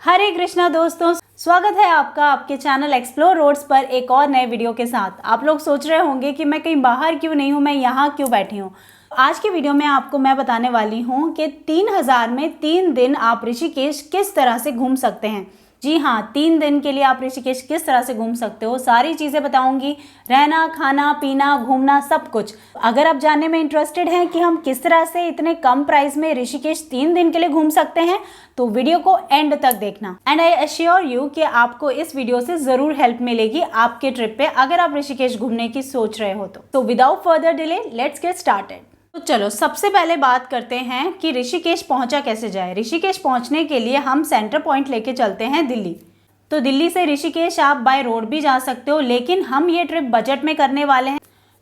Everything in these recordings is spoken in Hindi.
हरे कृष्णा दोस्तों, स्वागत है आपका आपके चैनल एक्सप्लोर रोड्स पर एक और नए वीडियो के साथ। आप लोग सोच रहे होंगे कि मैं कहीं बाहर क्यों नहीं हूँ, मैं यहाँ क्यों बैठी हूँ। आज की वीडियो में आपको मैं बताने वाली हूँ कि 3000 में 3 दिन आप ऋषिकेश किस तरह से घूम सकते हैं। जी हाँ, 3 दिन के लिए आप ऋषिकेश किस तरह से घूम सकते हो, सारी चीज़ें बताऊंगी। रहना, खाना, पीना, घूमना, सब कुछ। अगर आप जानने में इंटरेस्टेड हैं कि हम किस तरह से इतने कम प्राइस में ऋषिकेश 3 दिन के लिए घूम सकते हैं, तो वीडियो को एंड तक देखना। एंड आई अश्योर यू कि आपको इस वीडियो से ज़रूर हेल्प मिलेगी आपके ट्रिप पे, अगर आप ऋषिकेश घूमने की सोच रहे हो तो without further delay let's get started. तो चलो सबसे पहले बात करते हैं कि ऋषिकेश पहुंचा कैसे जाए। ऋषिकेश पहुंचने के लिए हम सेंटर पॉइंट लेके चलते हैं दिल्ली। तो दिल्ली से ऋषिकेश आप बाय रोड भी जा सकते हो, लेकिन हम ये ट्रिप बजट में करने वाले हैं,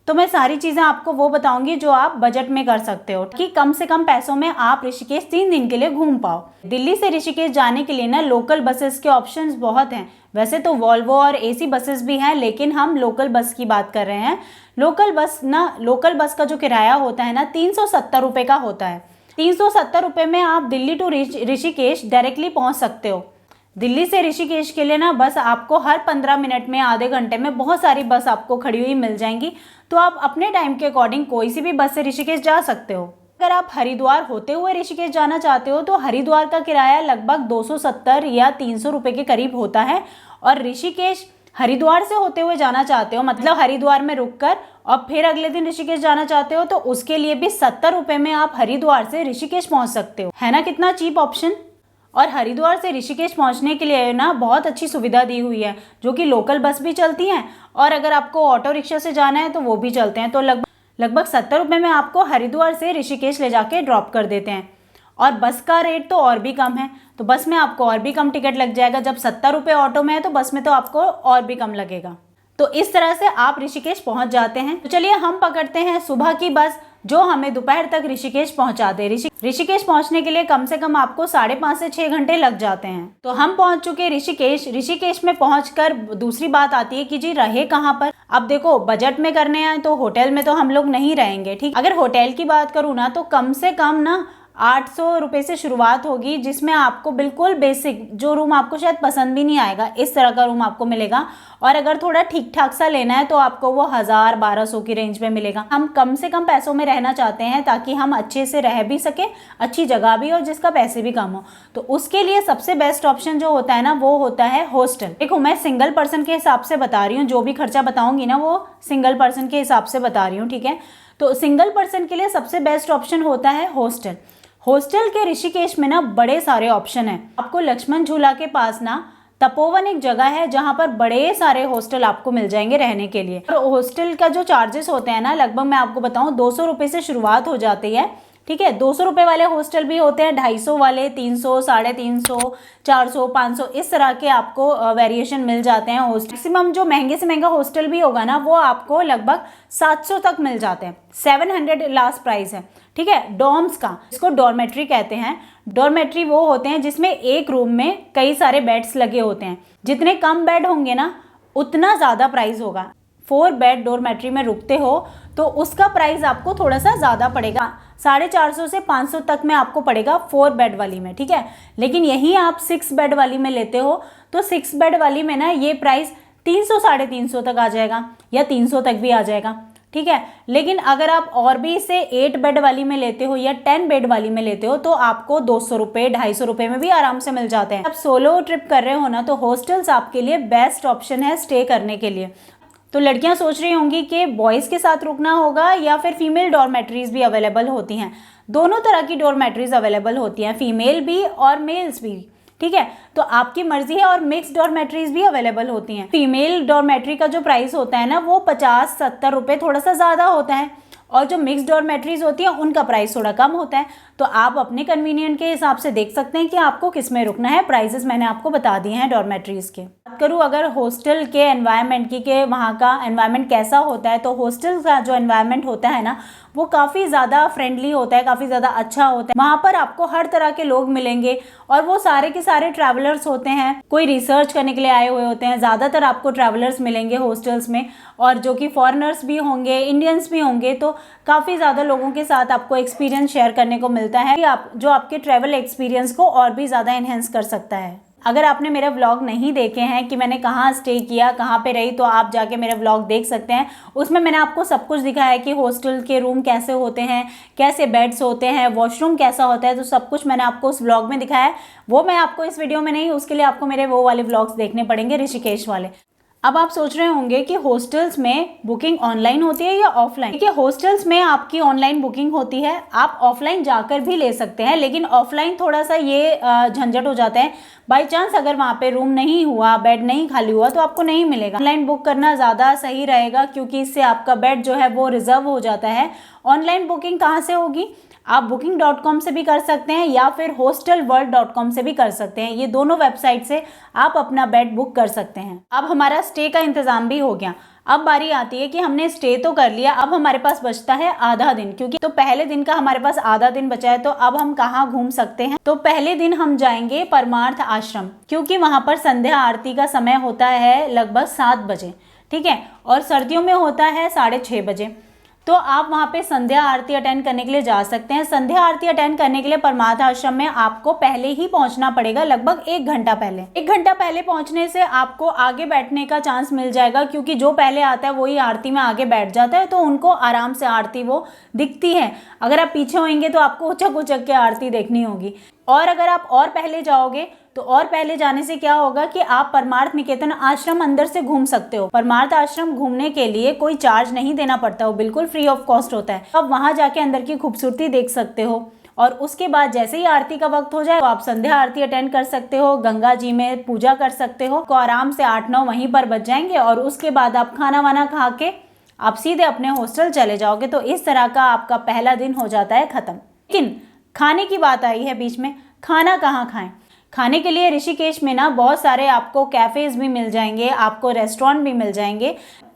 तो मैं सारी चीज़ें आपको वो बताऊंगी जो आप बजट में कर सकते हो कि कम से कम पैसों में आप ऋषिकेश 3 दिन के लिए घूम पाओ। दिल्ली से ऋषिकेश जाने के लिए ना लोकल बसेस के ऑप्शंस बहुत हैं। वैसे तो वॉल्वो और एसी बसेस भी हैं, लेकिन हम लोकल बस की बात कर रहे हैं। लोकल बस का जो किराया होता है ना 370 रुपये का होता है। 370 रुपये में आप दिल्ली टू ऋषिकेश डायरेक्टली पहुँच सकते हो। दिल्ली से ऋषिकेश के लिए ना बस आपको हर 15 मिनट में, आधे घंटे में बहुत सारी बस आपको खड़ी हुई मिल जाएंगी। तो आप अपने टाइम के अकॉर्डिंग कोई सी भी बस से ऋषिकेश जा सकते हो। अगर आप हरिद्वार होते हुए ऋषिकेश जाना चाहते हो तो हरिद्वार का किराया लगभग 270 या 300 रुपये के करीब होता है। और ऋषिकेश हरिद्वार से होते हुए जाना चाहते हो, मतलब हरिद्वार में रुककर और फिर अगले दिन ऋषिकेश जाना चाहते हो, तो उसके लिए भी 70 रुपये में आप हरिद्वार से ऋषिकेश पहुंच सकते हो। है ना कितना चीप ऑप्शन। और हरिद्वार से ऋषिकेश पहुंचने के लिए ना बहुत अच्छी सुविधा दी हुई है, जो कि लोकल बस भी चलती हैं, और अगर आपको ऑटो रिक्शा से जाना है तो वो भी चलते हैं। तो लगभग 70 रुपये में आपको हरिद्वार से ऋषिकेश ले जाके ड्रॉप कर देते हैं। और बस का रेट तो और भी कम है, तो बस में आपको और भी कम टिकट लग जाएगा। जब 70 रुपये ऑटो में है तो बस में तो आपको और भी कम लगेगा। तो इस तरह से आप ऋषिकेश पहुंच जाते हैं। तो चलिए हम पकड़ते हैं सुबह की बस, जो हमें दोपहर तक ऋषिकेश पहुंचा दे। ऋषिकेश पहुंचने के लिए कम से कम आपको 5.5 से 6 घंटे लग जाते हैं। तो हम पहुंच चुके ऋषिकेश में पहुंचकर दूसरी बात आती है कि जी रहे कहाँ पर। अब देखो, बजट में करने आए तो होटल में तो हम लोग नहीं रहेंगे, ठीक। अगर होटल की बात करूँ ना तो कम से कम ना 800 रुपये से शुरुआत होगी, जिसमें आपको बिल्कुल बेसिक जो रूम आपको शायद पसंद भी नहीं आएगा, इस तरह का रूम आपको मिलेगा। और अगर थोड़ा ठीक ठाक सा लेना है तो आपको वो 1000-1200 की रेंज में मिलेगा। हम कम से कम पैसों में रहना चाहते हैं ताकि हम अच्छे से रह भी सके, अच्छी जगह भी, और जिसका पैसे भी कम हो। तो उसके लिए सबसे बेस्ट ऑप्शन जो होता है ना वो होता है हॉस्टल। देखो, मैं सिंगल पर्सन के हिसाब से बता रही हूँ, जो भी खर्चा बताऊंगी ना वो सिंगल पर्सन के हिसाब से बता रही हूँ, ठीक है। तो सिंगल पर्सन के लिए सबसे बेस्ट ऑप्शन होता है हॉस्टल। हॉस्टल के ऋषिकेश में ना बड़े सारे ऑप्शन हैं। आपको लक्ष्मण झूला के पास ना तपोवन एक जगह है जहां पर बड़े सारे हॉस्टल आपको मिल जाएंगे रहने के लिए। और हॉस्टल का जो चार्जेस होते हैं ना, लगभग मैं आपको बताऊं 200 रुपये से शुरुआत हो जाती है, ठीक है। 200 रुपये वाले हॉस्टल भी होते हैं, 250 वाले, 300, 350, 400, 500, इस तरह के आपको वेरिएशन मिल जाते हैं हॉस्टल। मैक्सिमम जो महंगे से महंगा हॉस्टल भी होगा ना वो आपको लगभग 700 तक मिल जाते हैं। 700 लास्ट प्राइस है, ठीक है। डॉर्म्स का, इसको डॉर्मेट्री कहते हैं। डॉर्मेट्री वो होते हैं जिसमें एक रूम में कई सारे बेड्स लगे होते हैं। जितने कम बेड होंगे ना उतना ज़्यादा प्राइस होगा। 4 बेड डॉर्मेट्री में रुकते हो तो उसका प्राइस आपको थोड़ा सा ज़्यादा पड़ेगा, 450 से 500 तक में आपको पड़ेगा 4 बेड वाली में, ठीक है। लेकिन यहीं आप 6 बेड वाली में लेते हो तो 6 बेड वाली में ना ये प्राइस 300-350 तक आ जाएगा, या 300 तक भी आ जाएगा, ठीक है। लेकिन अगर आप और भी इसे 8 बेड वाली में लेते हो या 10 बेड वाली में लेते हो तो आपको 200 रुपये, 250 रुपये में भी आराम से मिल जाते हैं। आप सोलो ट्रिप कर रहे हो ना तो हॉस्टल्स आपके लिए बेस्ट ऑप्शन है स्टे करने के लिए। तो लड़कियां सोच रही होंगी कि बॉयज़ के साथ रुकना होगा या फिर फीमेल डॉर्मेट्रीज भी अवेलेबल होती हैं। दोनों तरह की डॉर्मेट्रीज अवेलेबल होती हैं, फीमेल भी और मेल्स भी, ठीक है। तो आपकी मर्जी है। और मिक्स डॉर्मेट्रीज भी अवेलेबल होती हैं। फीमेल डॉर्मेट्री का जो प्राइस होता है ना वो 50-70 रुपये थोड़ा सा ज़्यादा होता है, और जो मिक्स डॉर्मेट्रीज होती हैं उनका प्राइस थोड़ा कम होता है। तो आप अपने कन्वीनियंट के हिसाब से देख सकते हैं कि आपको किस में रुकना है। प्राइसेस मैंने आपको बता दिए हैं डॉर्मेट्रीज के। बात करूँ अगर हॉस्टल के एनवायरनमेंट की, कि वहाँ का एनवायरनमेंट कैसा होता है, तो हॉस्टल का जो एनवायरनमेंट होता है ना वो काफ़ी ज़्यादा फ्रेंडली होता है, काफ़ी ज़्यादा अच्छा होता है। वहाँ पर आपको हर तरह के लोग मिलेंगे और वो सारे के सारे ट्रैवलर्स होते हैं, कोई रिसर्च करने के लिए आए हुए होते हैं। ज़्यादातर आपको ट्रैवलर्स मिलेंगे हॉस्टल्स में, और जो कि फॉरेनर्स भी होंगे, इंडियंस भी होंगे। तो काफ़ी ज़्यादा लोगों के साथ आपको एक्सपीरियंस शेयर करने को मिलता है, जो आपके ट्रैवल एक्सपीरियंस को और भी ज़्यादा इन्हेंस कर सकता है। अगर आपने मेरे व्लॉग नहीं देखे हैं कि मैंने कहाँ स्टे किया, कहाँ पे रही, तो आप जाके मेरे व्लॉग देख सकते हैं। उसमें मैंने आपको सब कुछ दिखाया है कि हॉस्टल के रूम कैसे होते हैं, कैसे बेड्स होते हैं, वॉशरूम कैसा होता है, तो सब कुछ मैंने आपको उस व्लॉग में दिखाया है। वो मैं आपको इस वीडियो में नहीं, उसके लिए आपको मेरे वो वाले व्लॉग्स देखने पड़ेंगे, ऋषिकेश वाले। अब आप सोच रहे होंगे कि हॉस्टल्स में बुकिंग ऑनलाइन होती है या ऑफलाइन। देखिए, हॉस्टल्स में आपकी ऑनलाइन बुकिंग होती है, आप ऑफलाइन जाकर भी ले सकते हैं, लेकिन ऑफलाइन थोड़ा सा ये झंझट हो जाता है। बाई चांस अगर वहाँ पे रूम नहीं हुआ, बेड नहीं खाली हुआ, तो आपको नहीं मिलेगा। ऑनलाइन बुक करना ज़्यादा सही रहेगा, क्योंकि इससे आपका बेड जो है वो रिजर्व हो जाता है। ऑनलाइन बुकिंग कहाँ से होगी? आप booking.com से भी कर सकते हैं या फिर hostelworld.com से भी कर सकते हैं। ये दोनों वेबसाइट से आप अपना बेड बुक कर सकते हैं। अब हमारा स्टे का इंतजाम भी हो गया। अब बारी आती है कि हमने स्टे तो कर लिया, अब हमारे पास बचता है आधा दिन, क्योंकि तो पहले दिन का हमारे पास आधा दिन बचा है। तो अब हम कहाँ घूम सकते हैं? तो पहले दिन हम जाएंगे परमार्थ आश्रम, क्योंकि वहां पर संध्या आरती का समय होता है लगभग 7 बजे, ठीक है, और सर्दियों में होता है 6:30 बजे। तो आप वहाँ पे संध्या आरती अटेंड करने के लिए जा सकते हैं। संध्या आरती अटेंड करने के लिए परमार्थ आश्रम में आपको पहले ही पहुँचना पड़ेगा, लगभग 1 घंटा पहले। 1 घंटा पहले पहुँचने से आपको आगे बैठने का चांस मिल जाएगा, क्योंकि जो पहले आता है वही आरती में आगे बैठ जाता है, तो उनको आराम से आरती वो दिखती है। अगर आप पीछे होंगे तो आपको उचक उचक के आरती देखनी होगी। और अगर आप और पहले जाओगे तो और पहले जाने से क्या होगा कि आप परमार्थ निकेतन आश्रम अंदर से घूम सकते हो। परमार्थ आश्रम घूमने के लिए कोई चार्ज नहीं देना पड़ता, वो बिल्कुल फ्री ऑफ कॉस्ट होता है। आप वहां जाके अंदर की खूबसूरती देख सकते हो, और उसके बाद जैसे ही आरती का वक्त हो जाए तो आप संध्या आरती अटेंड कर सकते हो, गंगा जी में पूजा कर सकते हो। तो आराम से 8-9 वहीं पर बच जाएंगे, और उसके बाद आप खाना वाना खा के आप सीधे अपने हॉस्टल चले जाओगे। तो इस तरह का आपका पहला दिन हो जाता है खत्म। लेकिन खाने की बात आई है बीच में, खाना कहाँ खाएं? खाने के लिए ऋषिकेश में ना बहुत सारे आपको कैफ़ेज़ भी मिल जाएंगे, आपको रेस्टोरेंट भी मिल जाएंगे,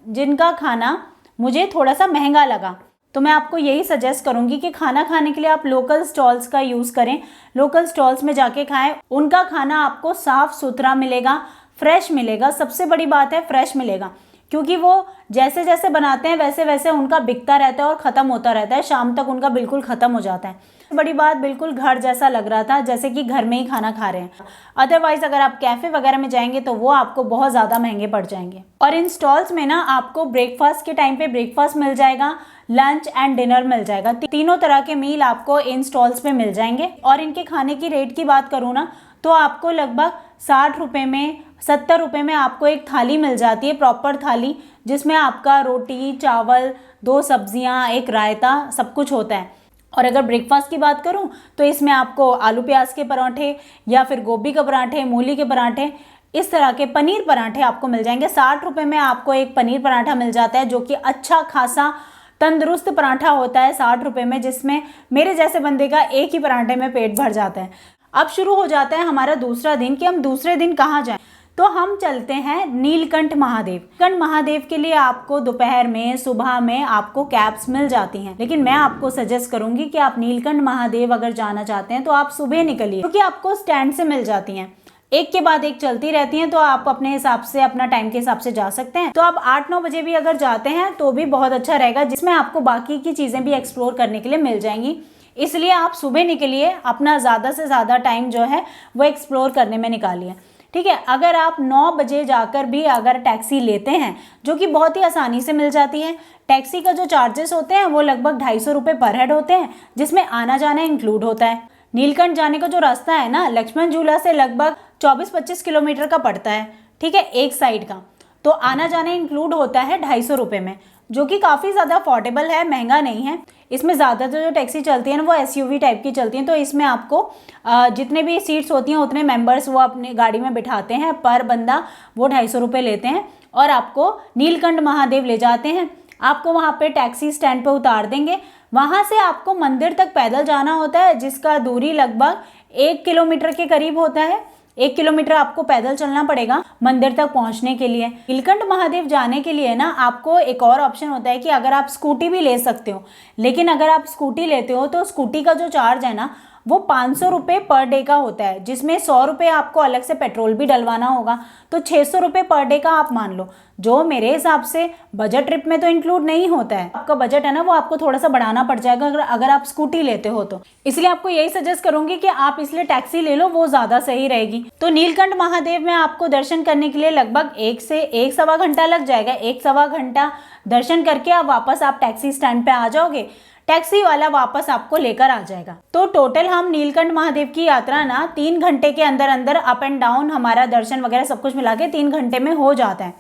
जिनका खाना मुझे थोड़ा सा महंगा लगा। तो मैं आपको यही सजेस्ट करूंगी कि खाना खाने के लिए आप लोकल स्टॉल्स का यूज़ करें। लोकल स्टॉल्स में जाके खाएं, उनका खाना आपको साफ़ सुथरा मिलेगा, फ्रेश मिलेगा। सबसे बड़ी बात है फ्रेश मिलेगा, क्योंकि वो जैसे जैसे बनाते हैं वैसे वैसे उनका बिकता रहता है और ख़त्म होता रहता है, शाम तक उनका बिल्कुल ख़त्म हो जाता है। बड़ी बात, बिल्कुल घर जैसा लग रहा था, जैसे कि घर में ही खाना खा रहे हैं। अदरवाइज अगर आप कैफ़े वगैरह में जाएंगे तो वो आपको बहुत ज़्यादा महंगे पड़ जाएंगे। और इन स्टॉल्स में ना आपको ब्रेकफास्ट के टाइम पे ब्रेकफास्ट मिल जाएगा, लंच एंड डिनर मिल जाएगा। तीनों तरह के मील आपको इन स्टॉल्स पे मिल जाएंगे। और इनके खाने की रेट की बात करूँ ना, तो आपको लगभग 60 रुपये में, 70 रुपये में आपको एक थाली मिल जाती है, प्रॉपर थाली, जिसमें आपका रोटी, चावल, 2 सब्जियां, एक रायता, सब कुछ होता है। और अगर ब्रेकफास्ट की बात करूं तो इसमें आपको आलू प्याज के पराठे या फिर गोभी के पराठे, मूली के पराठे, इस तरह के पनीर पराठे आपको मिल जाएंगे। 60 रुपये में आपको एक पनीर पराठा मिल जाता है, जो कि अच्छा खासा तंदुरुस्त पराठा होता है 60 रुपये में, जिसमें मेरे जैसे बंदे का एक ही पराठे में पेट भर जाता है। अब शुरू हो जाता है हमारा दूसरा दिन कि हम दूसरे दिन कहाँ जाएं। तो हम चलते हैं नीलकंठ महादेव। नीलकंठ महादेव के लिए आपको दोपहर में, सुबह में आपको कैब्स मिल जाती हैं, लेकिन मैं आपको सजेस्ट करूंगी कि आप नीलकंठ महादेव अगर जाना चाहते हैं तो आप सुबह निकलिए, क्योंकि आपको स्टैंड से मिल जाती हैं, एक के बाद एक चलती रहती हैं। तो आप अपने हिसाब से, अपना टाइम के हिसाब से जा सकते हैं। तो आप 8-9 बजे भी अगर जाते हैं तो भी बहुत अच्छा रहेगा, जिसमें आपको बाकी की चीज़ें भी एक्सप्लोर करने के लिए मिल जाएंगी। इसलिए आप सुबह निकलिए, अपना ज़्यादा से ज़्यादा टाइम जो है वो एक्सप्लोर करने में निकालिए, ठीक है। अगर आप 9 बजे जाकर भी अगर टैक्सी लेते हैं, जो कि बहुत ही आसानी से मिल जाती है, टैक्सी का जो चार्जेस होते हैं वो लगभग 250 रुपये पर हेड होते हैं, जिसमें आना जाना इंक्लूड होता है। नीलकंठ जाने का जो रास्ता है ना, लक्ष्मण झूला से लगभग 24-25 किलोमीटर का पड़ता है, ठीक है, एक साइड का। तो आना जाना इंक्लूड होता है 250 रुपये में, जो कि काफ़ी ज़्यादा अफोर्डेबल है, महंगा नहीं है। इसमें ज़्यादातर जो टैक्सी चलती है ना वो SUV टाइप की चलती हैं, तो इसमें आपको जितने भी सीट्स होती हैं उतने मेंबर्स वो अपनी गाड़ी में बिठाते हैं, पर बंदा वो 250 रुपये लेते हैं और आपको नीलकंठ महादेव ले जाते हैं। आपको वहाँ पे टैक्सी स्टैंड पे उतार देंगे, वहाँ से आपको मंदिर तक पैदल जाना होता है, जिसका दूरी लगभग 1 किलोमीटर के करीब होता है। 1 किलोमीटर आपको पैदल चलना पड़ेगा मंदिर तक पहुंचने के लिए। नीलकंठ महादेव जाने के लिए ना आपको एक और ऑप्शन होता है कि अगर आप स्कूटी भी ले सकते हो, लेकिन अगर आप स्कूटी लेते हो तो स्कूटी का जो चार्ज है ना वो 500 रुपये पर डे का होता है, जिसमें 100 रुपये आपको अलग से पेट्रोल भी डलवाना होगा, तो 600 रुपये पर डे का आप मान लो, जो मेरे हिसाब से बजट ट्रिप में तो इंक्लूड नहीं होता है। आपका बजट है ना वो आपको थोड़ा सा बढ़ाना पड़ जाएगा अगर आप स्कूटी लेते हो तो, इसलिए आपको यही सजेस्ट करूंगी कि आप इसलिए टैक्सी ले लो, वो ज़्यादा सही रहेगी। तो नीलकंठ महादेव में आपको दर्शन करने के लिए लगभग 1 से 1.25 घंटा लग जाएगा। 1.25 घंटा दर्शन करके आप वापस आप टैक्सी स्टैंड पे आ जाओगे, टैक्सी वाला वापस आपको लेकर आ जाएगा। तो टोटल हम नीलकंठ महादेव की यात्रा ना 3 घंटे के अंदर अंदर अप एंड डाउन हमारा दर्शन वगैरह सब कुछ मिला के 3 घंटे में हो जाता है,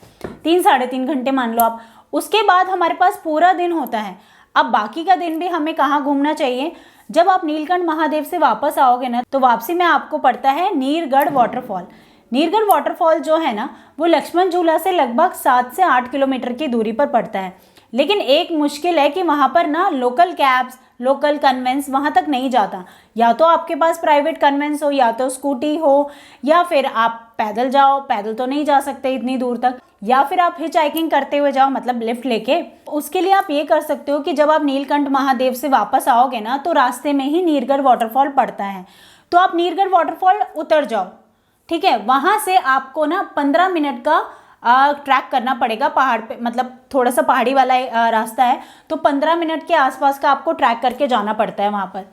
3 साढ़े 3 घंटे मान लो आप। उसके बाद हमारे पास पूरा दिन होता है। अब बाकी का दिन भी हमें कहाँ घूमना चाहिए, जब आप नीलकंठ महादेव से वापस आओगे ना तो वापसी में आपको पड़ता है नीरगढ़ वाटरफॉल। नीरगढ़ वाटरफॉल जो है ना वो लक्ष्मण झूला से लगभग 7 से 8 किलोमीटर की दूरी पर पड़ता है, लेकिन एक मुश्किल है कि वहाँ पर ना लोकल कैब्स, लोकल कन्वेंस वहाँ तक नहीं जाता। या तो आपके पास प्राइवेट कन्वेंस हो, या तो स्कूटी हो, या फिर आप पैदल जाओ, पैदल तो नहीं जा सकते इतनी दूर तक, या फिर आप हिच हाइकिंग करते हुए जाओ, मतलब लिफ्ट लेके। उसके लिए आप ये कर सकते हो कि जब आप नीलकंठ महादेव से वापस आओगे ना तो रास्ते में ही नीरगढ़ वाटरफॉल पड़ता है, तो आप नीरगढ़ वाटरफॉल उतर जाओ, ठीक है। वहाँ से आपको ना 15 मिनट का ट्रैक करना पड़ेगा पहाड़ पे, मतलब थोड़ा सा पहाड़ी वाला रास्ता है, तो 15 मिनट के आसपास का आपको ट्रैक करके जाना पड़ता है वहाँ पर।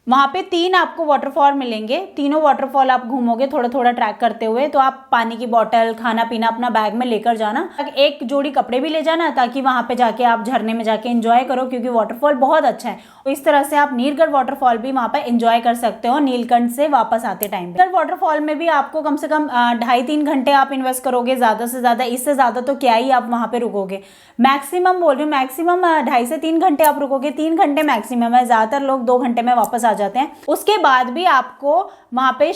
वहाँ पे 3 आपको वाटरफॉल मिलेंगे, तीनों वाटरफॉल आप घूमोगे थोड़ा थोड़ा ट्रैक करते हुए। तो आप पानी की बोतल, खाना पीना अपना बैग में लेकर जाना, एक जोड़ी कपड़े भी ले जाना ताकि वहाँ पे जाके आप झरने में जाके एंजॉय करो, क्योंकि वाटरफॉल बहुत अच्छा है। तो इस तरह से आप नीरगढ़ वाटरफॉल भी वहाँ पे एंजॉय कर सकते हो नीलकंठ से वापस आते टाइम। नीलकंठ वाटरफॉल में भी आपको कम से कम 2.5-3 घंटे आप इन्वेस्ट करोगे, ज़्यादा से ज़्यादा। इससे ज़्यादा तो क्या ही आप वहाँ पे रुकोगे, मैक्सिमम बोल रही हूँ, मैक्सिमम 2.5 से 3 घंटे आप रुकोगे, 3 घंटे मैक्सिमम है, ज़्यादातर लोग 2 घंटे में वापस आ जाते हैं। उसके बाद भी आपको वहाँ पे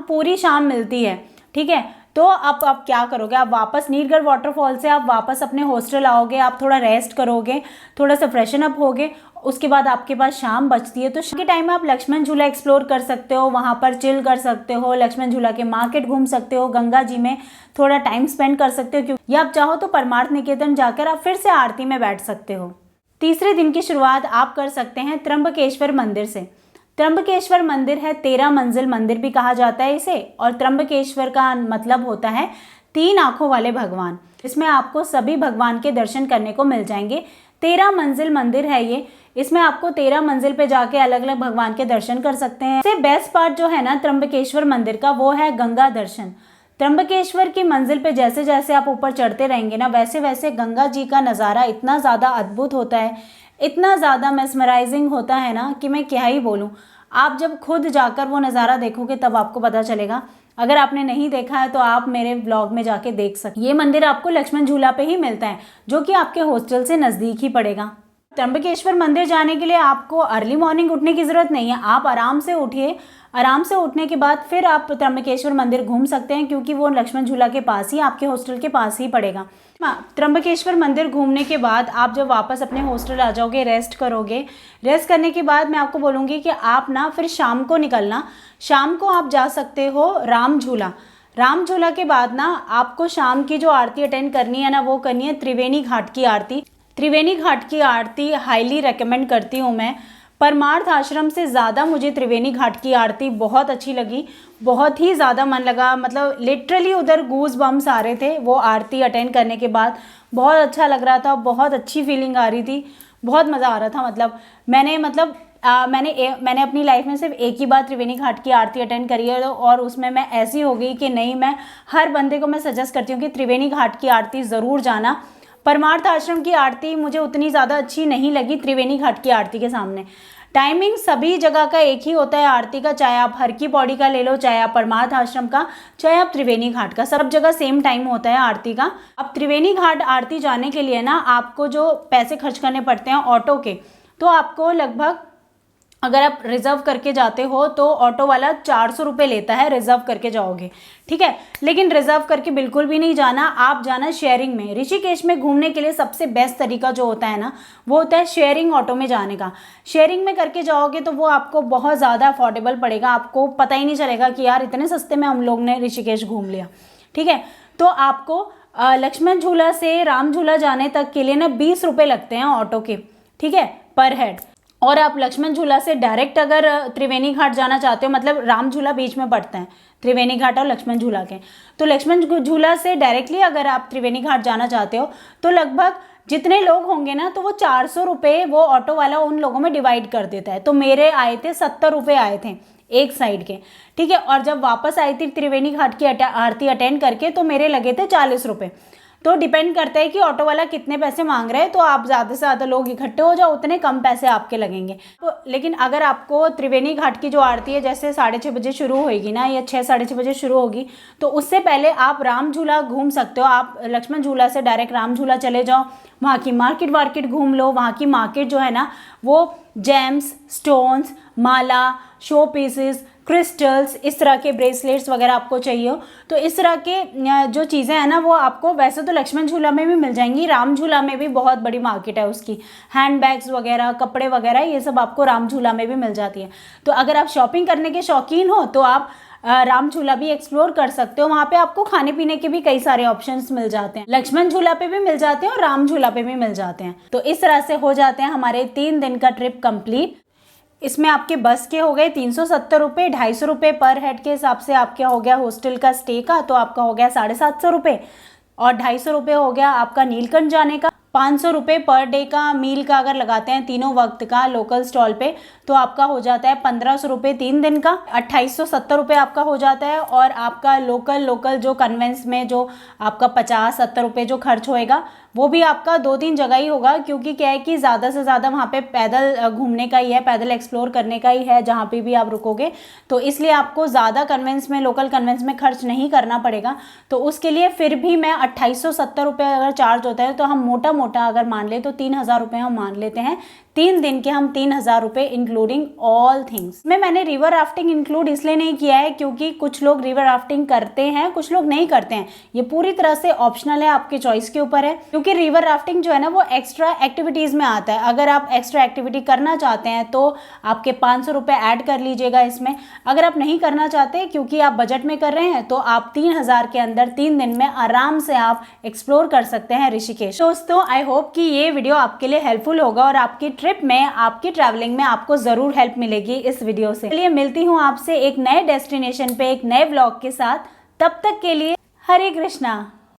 पूरी शाम मिलती है, ठीक है। तो अब आप क्या करोगे, आप वापस नीलगढ़ वाटरफॉल से आप वापस अपने हॉस्टल आओगे, आप थोड़ा रेस्ट करोगे, थोड़ा सा फ्रेशन अप होगे, उसके बाद आपके पास शाम बचती है। तो शाम के टाइम में आप लक्ष्मण झूला एक्सप्लोर कर सकते हो, वहाँ पर चिल कर सकते हो, लक्ष्मण झूला के मार्केट घूम सकते हो, गंगा जी में थोड़ा टाइम स्पेंड कर सकते हो, या आप चाहो तो परमार्थ निकेतन जाकर आप फिर से आरती में बैठ सकते हो। तीसरे दिन की शुरुआत आप कर सकते हैं त्र्यंबकेश्वर मंदिर से। त्र्यंबकेश्वर मंदिर है 13 मंजिल मंदिर भी कहा जाता है इसे, और त्र्यंबकेश्वर का मतलब होता है 3 आंखों वाले भगवान। इसमें आपको सभी भगवान के दर्शन करने को मिल जाएंगे। 13 मंजिल मंदिर है ये, इसमें आपको 13 मंजिल पे जाके अलग अलग भगवान के दर्शन कर सकते हैं। सबसे बेस्ट पार्ट जो है ना त्र्यंबकेश्वर मंदिर का, वो है गंगा दर्शन। त्र्यंबकेश्वर की मंजिल पे जैसे जैसे आप ऊपर चढ़ते रहेंगे ना, वैसे वैसे गंगा जी का नज़ारा इतना ज़्यादा अद्भुत होता है, इतना ज़्यादा मेस्मराइजिंग होता है ना कि मैं क्या ही बोलूँ। आप जब खुद जाकर वो नज़ारा देखोगे तब आपको पता चलेगा। अगर आपने नहीं देखा है तो आप मेरे ब्लॉग में जाके देख सकते। ये मंदिर आपको लक्ष्मण झूला पे ही मिलता है, जो कि आपके हॉस्टल से नज़दीक ही पड़ेगा। त्र्यंबकेश्वर मंदिर जाने के लिए आपको अर्ली मॉर्निंग उठने की ज़रूरत नहीं है, आप आराम से उठिए। आराम से उठने के बाद फिर आप त्र्यंबकेश्वर मंदिर घूम सकते हैं, क्योंकि वो लक्ष्मण झूला के पास ही, आपके हॉस्टल के पास ही पड़ेगा। त्र्यंबकेश्वर मंदिर घूमने के बाद आप जब वापस अपने हॉस्टल आ जाओगे, रेस्ट करोगे। रेस्ट करने के बाद मैं आपको बोलूँगी कि आप ना फिर शाम को निकलना। शाम को आप जा सकते हो राम झूला। राम झूला के बाद ना आपको शाम की जो आरती अटेंड करनी है ना, वो करनी है त्रिवेणी घाट की आरती। त्रिवेणी घाट की आरती हाईली रेकमेंड करती हूँ मैं। परमार्थ आश्रम से ज़्यादा मुझे त्रिवेणी घाट की आरती बहुत अच्छी लगी, बहुत ही ज़्यादा मन लगा, मतलब लिटरली उधर गूज बम्स आ रहे थे वो आरती अटेंड करने के बाद। बहुत अच्छा लग रहा था, बहुत अच्छी फीलिंग आ रही थी, बहुत मज़ा आ रहा था। मतलब मैंने अपनी लाइफ में सिर्फ एक ही बार त्रिवेणी घाट की आरती अटेंड करी है, और उसमें मैं ऐसी हो गई कि नहीं, मैं हर बंदे को मैं सजेस्ट करती हूँ कि त्रिवेणी घाट की आरती ज़रूर जाना। परमार्थ आश्रम की आरती मुझे उतनी ज़्यादा अच्छी नहीं लगी त्रिवेणी घाट की आरती के सामने। टाइमिंग सभी जगह का एक ही होता है आरती का, चाहे आप हर की पौड़ी का ले लो, चाहे आप परमार्थ आश्रम का, चाहे आप त्रिवेणी घाट का, सब जगह सेम टाइम होता है आरती का। अब त्रिवेणी घाट आरती जाने के लिए ना आपको जो पैसे खर्च करने पड़ते हैं ऑटो के, तो आपको लगभग, अगर आप रिजर्व करके जाते हो तो ऑटो वाला 400 रुपये लेता है, रिजर्व करके जाओगे, ठीक है। लेकिन रिजर्व करके बिल्कुल भी नहीं जाना, आप जाना शेयरिंग में। ऋषिकेश में घूमने के लिए सबसे बेस्ट तरीका जो होता है ना, वो होता है शेयरिंग ऑटो में जाने का। शेयरिंग में करके जाओगे तो वो आपको बहुत ज़्यादा अफोर्डेबल पड़ेगा, आपको पता ही नहीं चलेगा कि यार इतने सस्ते में हम लोग ने ऋषिकेश घूम लिया, ठीक है। तो आपको लक्ष्मण झूला से राम झूला जाने तक के लिए ना 20 रुपये लगते हैं ऑटो के, ठीक है, पर हेड। और आप लक्ष्मण झूला से डायरेक्ट अगर त्रिवेणी घाट जाना चाहते हो, मतलब राम झूला बीच में पड़ता है त्रिवेणी घाट और लक्ष्मण झूला के, तो लक्ष्मण झूला से डायरेक्टली अगर आप त्रिवेणी घाट जाना चाहते हो तो लगभग जितने लोग होंगे ना, तो वो 400 रुपये वो ऑटो वाला उन लोगों में डिवाइड कर देता है। तो मेरे आए थे 70 रुपये आए थे एक साइड के, ठीक है। और जब वापस आई थी त्रिवेणी घाट की आरती अटेंड करके तो मेरे लगे थे 40 रुपये। तो डिपेंड करता है कि ऑटो वाला कितने पैसे मांग रहा है, तो आप ज़्यादा से ज़्यादा लोग इकट्ठे हो जाओ उतने कम पैसे आपके लगेंगे। तो लेकिन अगर आपको त्रिवेणी घाट की जो आरती है जैसे 6:30 बजे शुरू होगी ना, या 6 साढ़े 6 बजे शुरू होगी, तो उससे पहले आप राम झूला घूम सकते हो। आप लक्ष्मण झूला से डायरेक्ट राम झूला चले जाओ, वहाँ की मार्केट घूम लो। वहाँ की मार्केट जो है ना, वो जेम्स, स्टोन्स, माला, शो पीसेस, क्रिस्टल्स, इस तरह के ब्रेसलेट्स वगैरह आपको चाहिए हो तो इस तरह के जो चीज़ें हैं ना, वो आपको वैसे तो लक्ष्मण झूला में भी मिल जाएंगी, राम झूला में भी बहुत बड़ी मार्केट है उसकी। हैंड बैग्स वगैरह, कपड़े वगैरह, ये सब आपको राम झूला में भी मिल जाती है। तो अगर आप शॉपिंग करने के शौकीन हो तो आप राम झूला भी एक्सप्लोर कर सकते हो। वहाँ पे आपको खाने पीने के भी कई सारे ऑप्शंस मिल जाते हैं, लक्ष्मण झूला पे भी मिल जाते हैं और राम झूला पे भी मिल जाते हैं। तो इस तरह से हो जाते हैं हमारे 3 दिन का ट्रिप कंप्लीट। इसमें आपके बस के हो गए 370 रुपये, 250 रुपये पर हेड के हिसाब से आपका हो गया हॉस्टल का स्टे का, तो आपका हो गया 750 रुपये, और 250 रुपये हो गया आपका नीलकंठ जाने का। 500 रुपये पर डे का मील का अगर लगाते हैं तीनों वक्त का लोकल स्टॉल पे, तो आपका हो जाता है 1500 रुपये 3 दिन का, 2870 रुपये आपका हो जाता है। और आपका लोकल जो कन्वेंस में जो आपका 50-70 रुपये जो खर्च होएगा, वो भी आपका 2-3 जगह ही होगा, क्योंकि क्या है कि ज़्यादा से ज़्यादा वहाँ पे पैदल घूमने का ही है, पैदल एक्सप्लोर करने का ही है जहाँ पे भी आप रुकोगे। तो इसलिए आपको ज़्यादा कन्वेंस में, लोकल कन्वेंस में खर्च नहीं करना पड़ेगा। तो उसके लिए फिर भी मैं 2870 रुपये अगर चार्ज होता है, तो हम मोटा अगर मान ले तो 3000 रुपये हम मान लेते हैं। 3 दिन के हम 3000 रुपये इंक्लूडिंग ऑल थिंग्स। मैंने रिवर राफ्टिंग इंक्लूड इसलिए नहीं किया है क्योंकि कुछ लोग रिवर राफ्टिंग करते हैं, कुछ लोग नहीं करते हैं। ये पूरी तरह से ऑप्शनल है, आपके चॉइस के ऊपर है। क्योंकि रिवर राफ्टिंग जो है ना, वो एक्स्ट्रा एक्टिविटीज़ में आता है। अगर आप एक्स्ट्रा एक्टिविटी करना चाहते हैं तो आपके 500 रुपये ऐड कर लीजिएगा इसमें। अगर आप नहीं करना चाहते क्योंकि आप बजट में कर रहे हैं, तो आप 3000 के अंदर 3 दिन में आराम से आप एक्सप्लोर कर सकते हैं ऋषिकेश। दोस्तों, आई होप कि ये वीडियो आपके लिए हेल्पफुल होगा और आपकी ट्रिप में, आपकी ट्रैवलिंग में आपको जरूर हेल्प मिलेगी इस वीडियो से। चलिए मिलती हूँ आपसे एक नए डेस्टिनेशन पे एक नए व्लॉग के साथ। तब तक के लिए हरे कृष्णा।